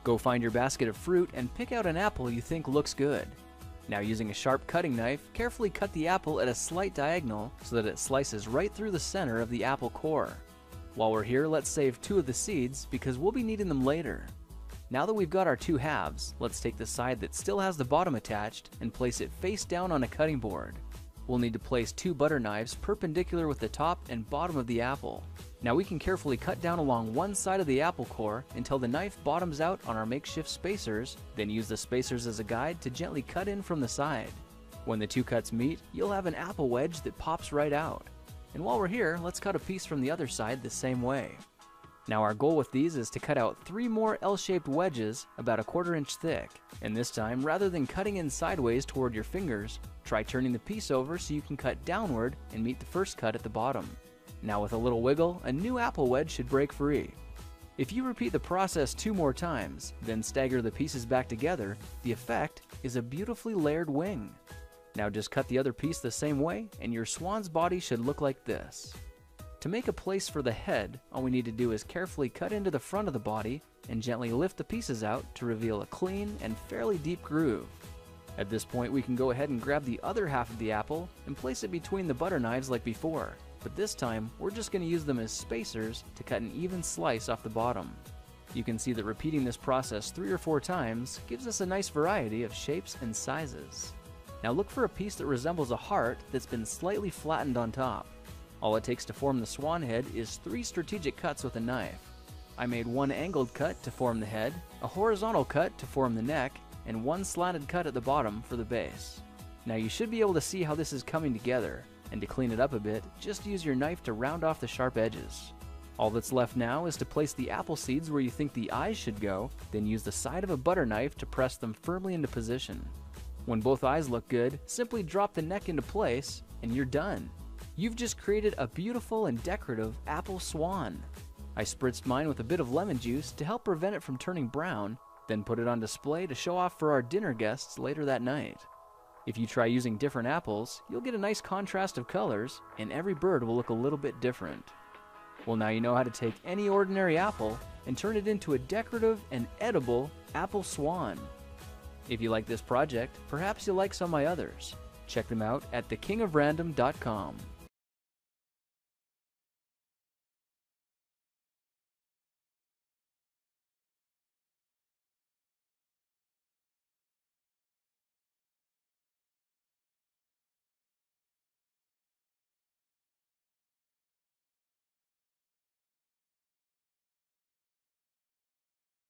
Go find your basket of fruit and pick out an apple you think looks good. Now, using a sharp cutting knife, carefully cut the apple at a slight diagonal so that it slices right through the center of the apple core. While we're here, let's save 2 of the seeds because we'll be needing them later. Now that we've got our 2 halves, let's take the side that still has the bottom attached and place it face down on a cutting board. We'll need to place 2 butter knives perpendicular with the top and bottom of the apple. Now we can carefully cut down along one side of the apple core until the knife bottoms out on our makeshift spacers, then use the spacers as a guide to gently cut in from the side. When the 2 cuts meet, you'll have an apple wedge that pops right out. And while we're here, let's cut a piece from the other side the same way. Now our goal with these is to cut out 3 more L-shaped wedges about 1/4 inch thick. And this time, rather than cutting in sideways toward your fingers, try turning the piece over so you can cut downward and meet the first cut at the bottom. Now with a little wiggle, a new apple wedge should break free. If you repeat the process 2 more times, then stagger the pieces back together, the effect is a beautifully layered wing. Now just cut the other piece the same way and your swan's body should look like this. To make a place for the head, all we need to do is carefully cut into the front of the body and gently lift the pieces out to reveal a clean and fairly deep groove. At this point, we can go ahead and grab the other half of the apple and place it between the butter knives like before, but this time we're just going to use them as spacers to cut an even slice off the bottom. You can see that repeating this process 3 or 4 times gives us a nice variety of shapes and sizes. Now look for a piece that resembles a heart that's been slightly flattened on top. All it takes to form the swan head is 3 strategic cuts with a knife. I made 1 angled cut to form the head, a horizontal cut to form the neck, and 1 slanted cut at the bottom for the base. Now you should be able to see how this is coming together, and to clean it up a bit, just use your knife to round off the sharp edges. All that's left now is to place the apple seeds where you think the eyes should go, then use the side of a butter knife to press them firmly into position. When both eyes look good, simply drop the neck into place, and you're done. You've just created a beautiful and decorative apple swan. I spritzed mine with a bit of lemon juice to help prevent it from turning brown, then put it on display to show off for our dinner guests later that night. If you try using different apples, you'll get a nice contrast of colors, and every bird will look a little bit different. Well, now you know how to take any ordinary apple and turn it into a decorative and edible apple swan. If you like this project, perhaps you'll like some of my others. Check them out at thekingofrandom.com.